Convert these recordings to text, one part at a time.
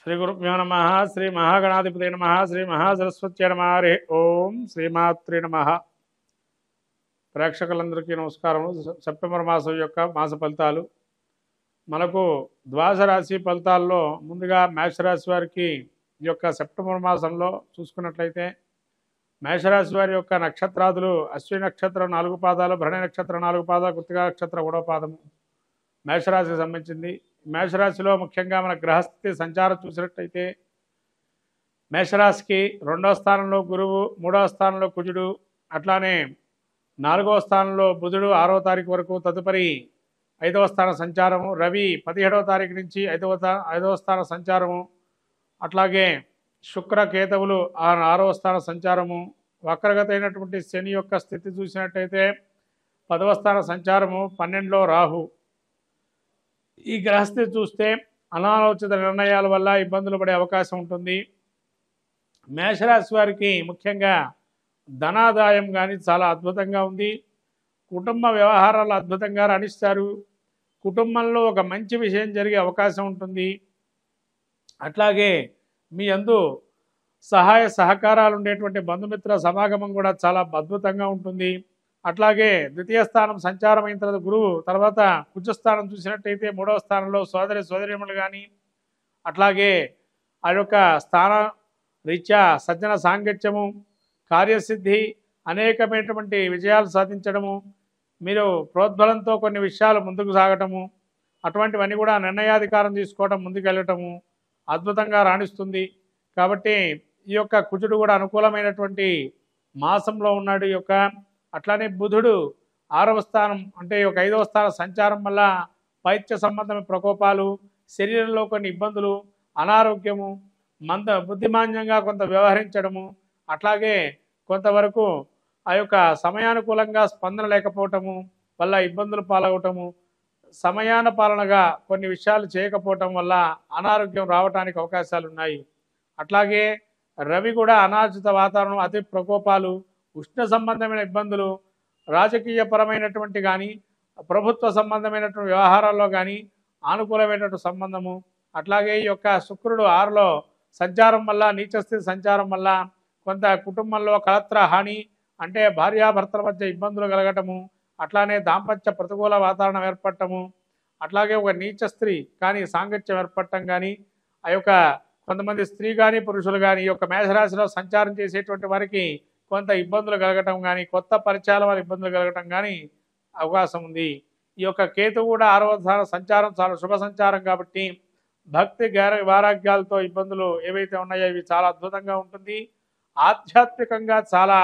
శ్రీ గురుభ్యో నమ శ్రీ మహాగణాధిపతి నమ శ్రీ మహాసరస్వతి నమ హరి ఓం శ్రీమాత్రి నమ. ప్రేక్షకులందరికీ నమస్కారం. సెప్టెంబర్ మాసం యొక్క మాస ఫలితాలు మనకు ద్వాదశ రాశి ఫలితాల్లో ముందుగా మేషరాశి వారికి ఈ యొక్క సెప్టెంబర్ మాసంలో చూసుకున్నట్లయితే మేషరాశి వారి యొక్క నక్షత్రాదులు అశ్విని నక్షత్రం 4 పాదాలు, భరణి నక్షత్రం 4 పాదాలు, కృత్తికా నక్షత్రం 1వ పాదము మేషరాశికి సంబంధించింది. మేషరాశిలో ముఖ్యంగా మన గ్రహస్థితి సంచారం చూసినట్టయితే మేషరాశికి 2వ స్థానంలో గురువు, 3వ స్థానంలో కుజుడు, అట్లానే 4వ స్థానంలో బుధుడు 6వ తారీఖు వరకు, తదుపరి 5వ స్థాన సంచారము, రవి 17వ తారీఖు నుంచి 5వ స్థాన సంచారము, అట్లాగే శుక్ర కేతువులు 6వ స్థాన సంచారము, వక్రగతి అయినటువంటి శని యొక్క స్థితి చూసినట్టయితే 10వ స్థాన సంచారము, 12లో రాహు. ఈ గ్రహస్థితి చూస్తే అనాలోచిత నిర్ణయాల వల్ల ఇబ్బందులు పడే అవకాశం ఉంటుంది. మేషరాశి వారికి ముఖ్యంగా ధనాదాయం కానీ చాలా అద్భుతంగా ఉంది. కుటుంబ వ్యవహారాలు అద్భుతంగా రాణిస్తారు. కుటుంబంలో ఒక మంచి విషయం జరిగే అవకాశం ఉంటుంది. అట్లాగే మీ యందు సహాయ సహకారాలు ఉండేటువంటి బంధుమిత్ర సమాగమం కూడా చాలా అద్భుతంగా ఉంటుంది. అట్లాగే ద్వితీయ స్థానం సంచారం అయిన తర్వాత గురువు, తర్వాత కుజస్థానం చూసినట్టయితే 3వ స్థానంలో సోదరిమణులు కానీ, అట్లాగే ఆ యొక్క స్థాన రీత్యా సజ్జన సాంగత్యము, కార్యసిద్ధి, అనేకమైనటువంటి విజయాలు సాధించడము, మీరు ప్రోద్బలంతో కొన్ని విషయాలు ముందుకు సాగటము, అటువంటివన్నీ కూడా నిర్ణయాధికారం తీసుకోవడం, ముందుకెళ్ళటము అద్భుతంగా రాణిస్తుంది. కాబట్టి ఈ యొక్క కుజుడు కూడా అనుకూలమైనటువంటి మాసంలో ఉన్నాడు. ఈ యొక్క అట్లానే బుధుడు 6వ స్థానం అంటే ఒక 5వ స్థాన సంచారం వల్ల పైత్య సంబంధమైన ప్రకోపాలు, శరీరంలో కొన్ని ఇబ్బందులు, అనారోగ్యము, బుద్ధిమాన్యంగా కొంత వ్యవహరించడము, అట్లాగే కొంతవరకు ఆ యొక్క సమయానుకూలంగా స్పందన లేకపోవటము వల్ల ఇబ్బందులు పాలవటము, సమయాన పాలనగా కొన్ని విషయాలు చేయకపోవటం వల్ల అనారోగ్యం రావడానికి అవకాశాలు ఉన్నాయి. అట్లాగే రవి కూడా అనార్జిత వాతావరణం, అతి ప్రకోపాలు, ఉష్ణ సంబంధమైన ఇబ్బందులు, రాజకీయపరమైనటువంటి కానీ ప్రభుత్వ సంబంధమైనటువంటి వ్యవహారాల్లో కానీ అనుకూలమైనటువంటి సంబంధము, అట్లాగే ఈ యొక్క శుక్రుడు 6లో సంచారం వల్ల, నీచస్థితి సంచారం వల్ల కొంత కుటుంబంలో కలత్ర హాని అంటే భార్యాభర్తల మధ్య ఇబ్బందులు కలగటము, అట్లానే దాంపత్య ప్రతికూల వాతావరణం ఏర్పడటము, అట్లాగే ఒక నీచ స్త్రీ కానీ సాంగత్యం ఏర్పడటం కానీ, ఆ యొక్క కొంతమంది స్త్రీ కానీ పురుషులు కానీ ఈ యొక్క మేషరాశిలో సంచారం చేసేటువంటి వారికి కొంత ఇబ్బందులు కలగటం కానీ, కొత్త పరిచయాల వల్ల ఇబ్బందులు కలగటం కానీ అవకాశం ఉంది. ఈ యొక్క కేతువు కూడా 6వ స్థాన సంచారం చాలా శుభ సంచారం కాబట్టి భక్తి వైరాగ్యాలతో ఇబ్బందులు ఏవైతే ఉన్నాయో ఇవి చాలా అద్భుతంగా ఉంటుంది. ఆధ్యాత్మికంగా చాలా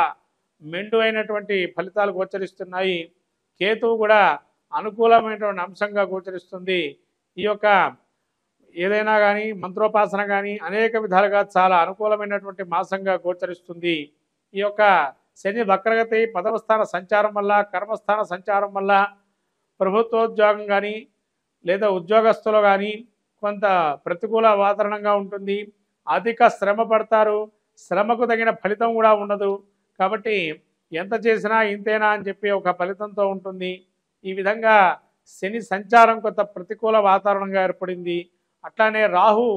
మెండు అయినటువంటి ఫలితాలు గోచరిస్తున్నాయి. కేతువు కూడా అనుకూలమైనటువంటి అంశంగా గోచరిస్తుంది. ఈ యొక్క ఏదైనా కానీ మంత్రోపాసన కానీ అనేక విధాలుగా చాలా అనుకూలమైనటువంటి మాసంగా గోచరిస్తుంది. ఈ యొక్క శని వక్రగతి 10వ స్థాన సంచారం వల్ల, కర్మస్థాన సంచారం వల్ల ప్రభుత్వోద్యోగం కానీ లేదా ఉద్యోగస్తులు కానీ కొంత ప్రతికూల వాతావరణంగా ఉంటుంది. అధిక శ్రమ పడతారు, శ్రమకు తగిన ఫలితం కూడా ఉండదు. కాబట్టి ఎంత చేసినా ఇంతేనా అని చెప్పి ఒక ఫలితంతో ఉంటుంది. ఈ విధంగా శని సంచారం కొంత ప్రతికూల వాతావరణంగా ఏర్పడింది. అట్లానే రాహు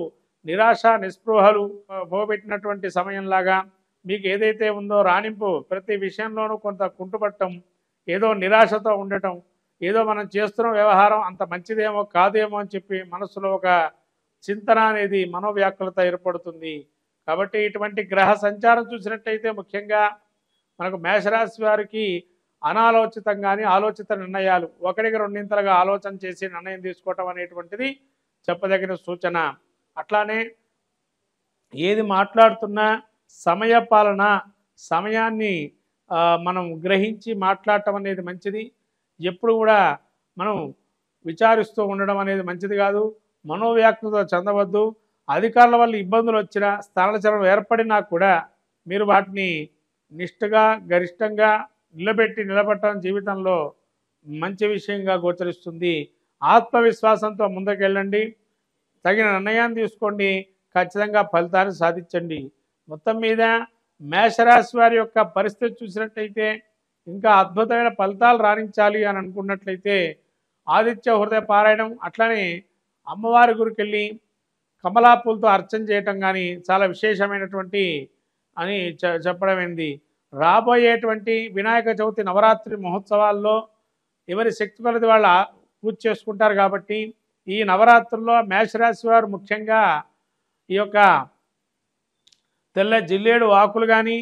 నిరాశ నిస్పృహలు పోగొట్టినటువంటి సమయంలాగా మీకు ఏదైతే ఉందో రాణింపు ప్రతి విషయంలోనూ కొంత కుంటుపట్టడం, ఏదో నిరాశతో ఉండటం, ఏదో మనం చేస్తున్న వ్యవహారం అంత మంచిదేమో కాదేమో అని చెప్పి మనసులో ఒక చింతన అనేది మనోవ్యాకులత ఏర్పడుతుంది. కాబట్టి ఇటువంటి గ్రహ సంచారం చూసినట్టయితే ముఖ్యంగా మనకు మేషరాశి వారికి అనాలోచితం కానీ ఆలోచిత నిర్ణయాలు, ఒకరికి రెండింతలుగా ఆలోచన చేసి నిర్ణయం తీసుకోవటం అనేటువంటిది చెప్పదగిన సూచన. అట్లానే ఏది మాట్లాడుతున్నా సమయపాలన, సమయాన్ని మనం గ్రహించి మాట్లాడటం అనేది మంచిది. ఎప్పుడు కూడా మనం విచారిస్తూ ఉండడం అనేది మంచిది కాదు. మనోవ్యాఖ్యతో చెందవద్దు. అధికారుల వల్ల ఇబ్బందులు వచ్చినా, స్థానచలనం ఏర్పడినా కూడా మీరు వాటిని నిష్ఠగా గరిష్టంగా నిలబెట్టడం జీవితంలో మంచి విషయంగా గోచరిస్తుంది. ఆత్మవిశ్వాసంతో ముందుకెళ్ళండి, తగిన నిర్ణయాన్ని తీసుకోండి, ఖచ్చితంగా ఫలితాన్ని సాధించండి. మొత్తం మీద మేషరాశి వారి యొక్క పరిస్థితి చూసినట్టయితే ఇంకా అద్భుతమైన ఫలితాలు రాణించాలి అని అనుకున్నట్లయితే ఆదిత్య హృదయ పారాయణం, అట్లనే అమ్మవారి గురికి వెళ్ళి కమలా పూలతో అర్చన చేయటం కానీ చాలా విశేషమైనటువంటి అని చెప్పడమైంది. రాబోయేటువంటి వినాయక చవితి నవరాత్రి మహోత్సవాల్లో ఎవరి శక్తి కొలది వాళ్ళ పూజ చేసుకుంటారు కాబట్టి ఈ నవరాత్రుల్లో మేషరాశి వారు ముఖ్యంగా ఈ యొక్క తెల్ల జిల్లేడు ఆకులు కానీ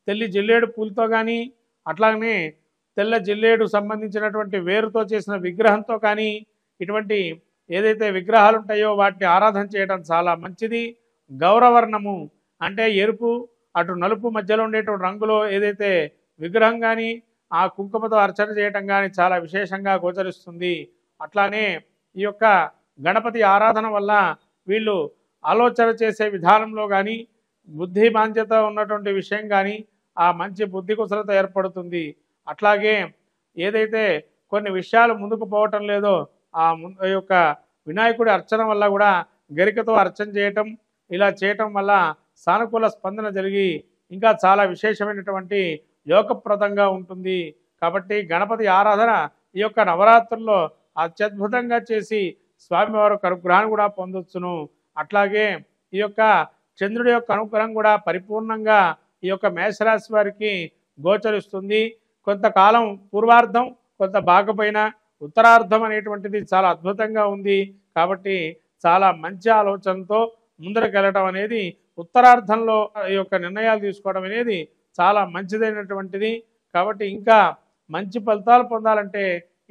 తెల్లి జిల్లేడు పూలతో కానీ అట్లాగనే తెల్ల జిల్లేడు సంబంధించినటువంటి వేరుతో చేసిన విగ్రహంతో కానీ ఇటువంటి ఏదైతే విగ్రహాలు ఉంటాయో వాటిని ఆరాధన చేయడం చాలా మంచిది. గౌరవర్ణము అంటే ఎరుపు అటు నలుపు మధ్యలో ఉండేటువంటి రంగులో ఏదైతే విగ్రహం కానీ ఆ కుంకుమతో అర్చన చేయటం కానీ చాలా విశేషంగా గోచరిస్తుంది. అట్లానే ఈ యొక్క గణపతి ఆరాధన వల్ల వీళ్ళు ఆలోచన చేసే విధానంలో కానీ బుద్ధి బాధ్యత ఉన్నటువంటి విషయం కానీ ఆ మంచి బుద్ధి కుశలత ఏర్పడుతుంది. అట్లాగే ఏదైతే కొన్ని విషయాలు ముందుకు పోవటం లేదో ఆ యొక్క వినాయకుడి అర్చన వల్ల కూడా గరికతో అర్చన చేయటం ఇలా చేయటం వల్ల సానుకూల స్పందన జరిగి ఇంకా చాలా విశేషమైనటువంటి యోగప్రదంగా ఉంటుంది. కాబట్టి గణపతి ఆరాధన ఈ యొక్క నవరాత్రుల్లో అత్యద్భుతంగా చేసి స్వామివారు అనుగ్రహాన్ని కూడా పొందొచ్చును. అట్లాగే ఈ యొక్క చంద్రుడి యొక్క అనుగ్రహం కూడా పరిపూర్ణంగా ఈ యొక్క మేషరాశి వారికి గోచరిస్తుంది. కొంతకాలం పూర్వార్ధం కొంత బాగపోయిన ఉత్తరార్ధం అనేటువంటిది చాలా అద్భుతంగా ఉంది. కాబట్టి చాలా మంచి ఆలోచనతో ముందరకు వెళ్ళటం అనేది ఉత్తరార్ధంలో ఈ యొక్క నిర్ణయాలు తీసుకోవడం అనేది చాలా మంచిదైనటువంటిది. కాబట్టి ఇంకా మంచి ఫలితాలు పొందాలంటే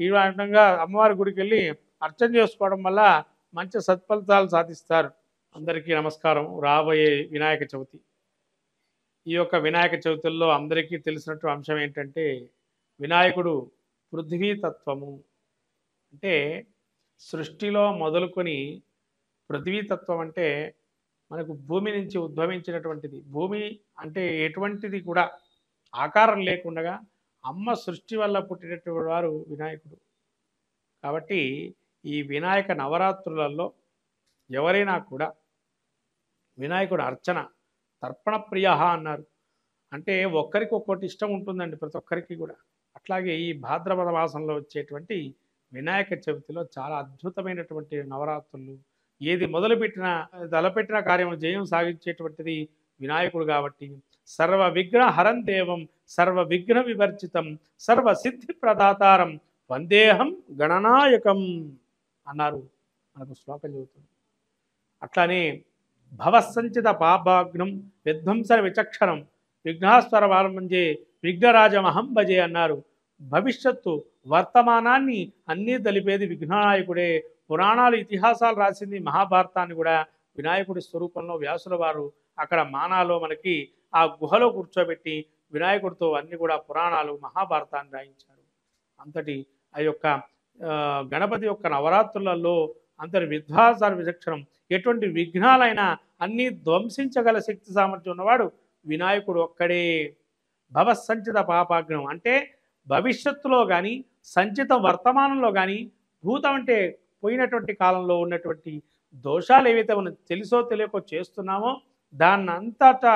ఈ విధంగా అమ్మవారి గుడికి వెళ్ళి అర్చన చేసుకోవడం వల్ల మంచి సత్ఫలితాలు సాధిస్తారు. అందరికీ నమస్కారం. రాబోయే వినాయక చవితి, ఈ యొక్క వినాయక చవితుల్లో అందరికీ తెలిసినట్టు అంశం ఏంటంటే వినాయకుడు పృథ్వీతత్వము. అంటే సృష్టిలో మొదలుకొని పృథ్వీతత్వం అంటే మనకు భూమి నుంచి ఉద్భవించినటువంటిది. భూమి అంటే ఎటువంటిది కూడా ఆకారం లేకుండా అమ్మ సృష్టి వల్ల పుట్టినటువంటి వారు వినాయకుడు. కాబట్టి ఈ వినాయక నవరాత్రులలో ఎవరైనా కూడా వినాయకుడు అర్చన తర్పణ ప్రియ అన్నారు. అంటే ఒక్కరికి ఒక్కటి ఇష్టం ఉంటుందండి ప్రతి ఒక్కరికి కూడా. అట్లాగే ఈ భాద్రపద మాసంలో వచ్చేటువంటి వినాయక చవితిలో చాలా అద్భుతమైనటువంటి నవరాత్రులు. ఏది మొదలుపెట్టినా తలపెట్టిన కార్యం జయం సాగించేటువంటిది వినాయకుడు. కాబట్టి సర్వ విఘ్న హరం దేవం సర్వ విఘ్న వివర్జితం సర్వ సిద్ధి ప్రదాతారం వందేహం గణనాయకం అన్నారు. మనకు శ్లోకం చెబుతుంది. అట్లానే భవసంచిత పాపాగ్నం విధ్వంసర విచక్షణం విఘ్నాస్వర వారంభంజే విఘ్నరాజమహం భజే అన్నారు. భవిష్యత్తు వర్తమానాన్ని అన్నీ తెలిపేది విఘ్ననాయకుడే. పురాణాలు ఇతిహాసాలు రాసింది మహాభారతాన్ని కూడా వినాయకుడి స్వరూపంలో వ్యాసుల వారు అక్కడ మానాలో మనకి ఆ గుహలో కూర్చోబెట్టి వినాయకుడితో అన్ని కూడా పురాణాలు మహాభారతాన్ని రాయించారు. అంతటి ఆ యొక్క గణపతి యొక్క నవరాత్రులలో అంతటి విధ్వాసార విచక్షణం ఎటువంటి విఘ్నాలైనా అన్నీ ధ్వంసించగల శక్తి సామర్థ్యం ఉన్నవాడు వినాయకుడు ఒక్కడే. భవసంచిత పాపాగ్నం అంటే భవిష్యత్తులో కానీ సంచిత వర్తమానంలో కానీ భూతం అంటే పోయినటువంటి కాలంలో ఉన్నటువంటి దోషాలు ఏవైతే మనం తెలుసో తెలియకో చేస్తున్నామో దాన్ని అంతటా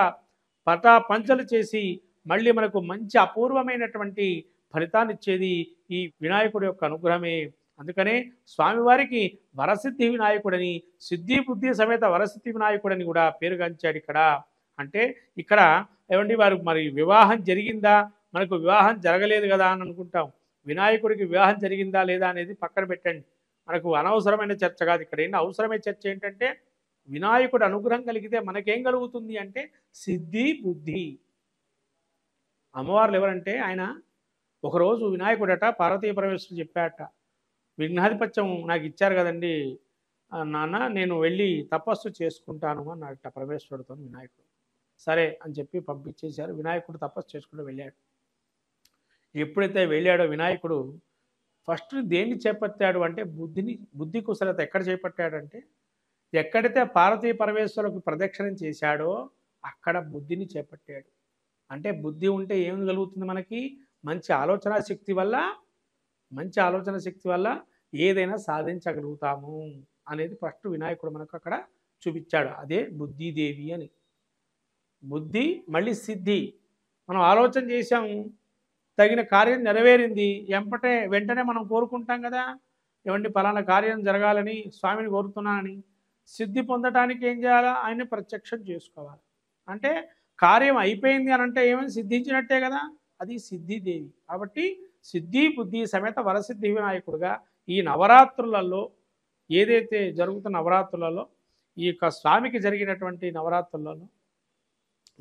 పటాపంచలు చేసి మళ్ళీ మనకు మంచి అపూర్వమైనటువంటి ఫలితాన్ని ఇచ్చేది ఈ వినాయకుడి యొక్క అనుగ్రహమే. అందుకనే స్వామివారికి వరసిద్ధి వినాయకుడని సిద్ధి బుద్ధి సమేత వరసిద్ధి వినాయకుడని కూడా పేరుగాంచాడు ఇక్కడ. అంటే ఇక్కడ ఏమండి వారు మరి వివాహం జరిగిందా, మనకు వివాహం జరగలేదు కదా అని అనుకుంటాం. వినాయకుడికి వివాహం జరిగిందా లేదా అనేది పక్కన పెట్టండి, మనకు అనవసరమైన చర్చ కాదు. ఇక్కడ ఏంటి అవసరమైన చర్చ ఏంటంటే వినాయకుడు అనుగ్రహం కలిగితే మనకేం కలుగుతుంది అంటే సిద్ధి బుద్ధి. అమ్మవార్లు ఎవరంటే ఆయన ఒకరోజు వినాయకుడట పార్వతీ పరమేశ్వరుడు చెప్పాట, విఘ్నాధిపత్యం నాకు ఇచ్చారు కదండి నాన్న, నేను వెళ్ళి తపస్సు చేసుకుంటాను అన్నట పరమేశ్వరుడితో వినాయకుడు. సరే అని చెప్పి పంపించేశారు. వినాయకుడు తపస్సు చేసుకుంటూ వెళ్ళాడు. ఎప్పుడైతే వెళ్ళాడో వినాయకుడు ఫస్ట్ దేన్ని చేపట్టాడు అంటే బుద్ధి కుశలత ఎక్కడ చేపట్టాడంటే ఎక్కడైతే పార్వతీ పరమేశ్వరులకు ప్రదక్షిణం చేశాడో అక్కడ బుద్ధిని చేపట్టాడు. అంటే బుద్ధి ఉంటే ఏం కలుగుతుంది మనకి, మంచి ఆలోచన శక్తి వల్ల ఏదైనా సాధించగలుగుతాము అనేది ఫస్ట్ వినాయకుడు మనకు అక్కడ చూపించాడు. అదే బుద్ధిదేవి అని. బుద్ధి మళ్ళీ సిద్ధి. మనం ఆలోచన చేసాము, తగిన కార్యం నెరవేరింది, వెంటనే మనం కోరుకుంటాం కదా, ఏమండి పలానా కార్యం జరగాలని స్వామిని కోరుతున్నానని. సిద్ధి పొందటానికి ఏం చేయాలా? ఆయన్ని ప్రత్యక్షం చేసుకోవాలి. అంటే కార్యం అయిపోయింది అని అంటే ఏమైనా సిద్ధించినట్టే కదా, అది సిద్ధిదేవి. కాబట్టి సిద్ధి బుద్ధి సమేత వరసిద్ధి వినాయకుడుగా ఈ నవరాత్రులలో ఏదైతే జరుగుతున్న నవరాత్రులలో ఈ యొక్క స్వామికి జరిగినటువంటి నవరాత్రులలో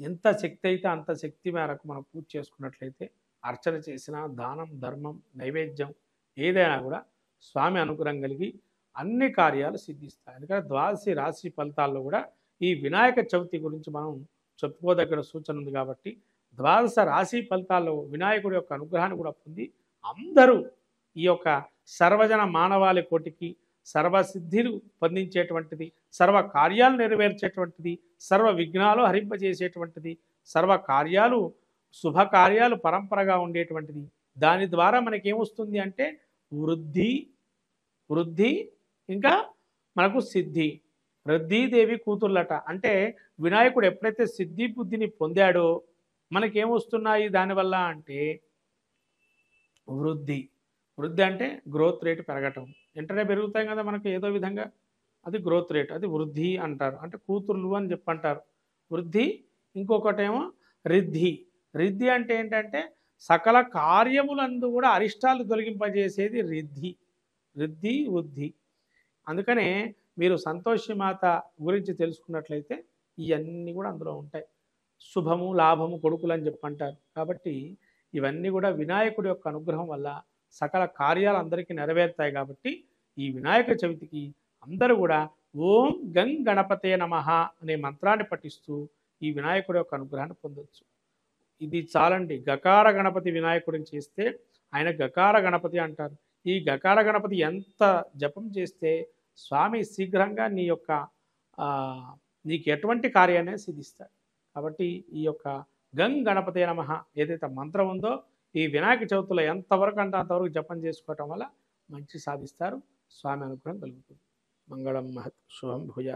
ఎంత శక్తి అయితే అంత శక్తి మేరకు మనం పూజ చేసుకున్నట్లయితే, అర్చన చేసిన దానం ధర్మం నైవేద్యం ఏదైనా కూడా స్వామి అనుగ్రహం కలిగి అన్ని కార్యాలు సిద్ధిస్తాయి. అందుకని ద్వాదశి రాశి ఫలితాల్లో కూడా ఈ వినాయక చవితి గురించి మనం చెప్పుకోదగిన సూచన ఉంది. కాబట్టి ద్వాదశ రాశి ఫలితాల్లో వినాయకుడి యొక్క అనుగ్రహాన్ని కూడా పొంది అందరూ ఈ యొక్క సర్వజన మానవాళి కోటికి సర్వసిద్ధిలు పొందించేటువంటిది, సర్వ కార్యాలు నెరవేర్చేటువంటిది, సర్వ విఘ్నాలు హరింపజేసేటువంటిది, సర్వ కార్యాలు శుభకార్యాలు పరంపరగా ఉండేటువంటిది. దాని ద్వారా మనకేమొస్తుంది అంటే వృద్ధి ఇంకా మనకు సిద్ధి. వృద్ధిదేవి కూతుర్లట. అంటే వినాయకుడు ఎప్పుడైతే సిద్ధి బుద్ధిని పొందాడో మనకేమొస్తున్నాయి దానివల్ల అంటే వృద్ధి అంటే గ్రోత్ రేట్ పెరగటం. వెంటనే పెరుగుతాయి కదా మనకు ఏదో విధంగా, అది గ్రోత్ రేట్, అది వృద్ధి అంటారు. అంటే కూతుర్లు అని చెప్పంటారు. వృద్ధి. ఇంకొకటేమో రిద్ధి అంటే ఏంటంటే సకల కార్యములందు కూడా అరిష్టాలు తొలగింపజేసేది వృద్ధి. అందుకనే మీరు సంతోషి మాత గురించి తెలుసుకున్నట్లయితే ఇవన్నీ కూడా అందులో ఉంటాయి. శుభము లాభము కొడుకులు అని చెప్పంటారు. కాబట్టి ఇవన్నీ కూడా వినాయకుడి యొక్క అనుగ్రహం వల్ల సకల కార్యాలు అందరికీ నెరవేరుతాయి. కాబట్టి ఈ వినాయక చవితికి అందరూ కూడా ఓం గం గణపతే నమః అనే మంత్రాన్ని పఠిస్తూ ఈ వినాయకుడి యొక్క అనుగ్రహాన్ని పొందొచ్చు. ఇది చాలండి. గకార గణపతి వినాయకుడిని చేస్తే ఆయన గకార గణపతి అంటారు. ఈ గకార గణపతి ఎంత జపం చేస్తే స్వామి శీఘ్రంగా నీకు ఎటువంటి కార్యాన్ని సిద్ధిస్తాడు. కాబట్టి ఈ యొక్క గం గణపతే నమః ఏదైతే మంత్రం ఉందో ఈ వినాయక చవితిలో ఎంతవరకు అంటే అంతవరకు జపం చేసుకోవటం వల్ల మంచి సాధిస్తారు. స్వామి అనుగ్రహం కలుగుతుంది. మంగళం మహత్ శుభం భూయా.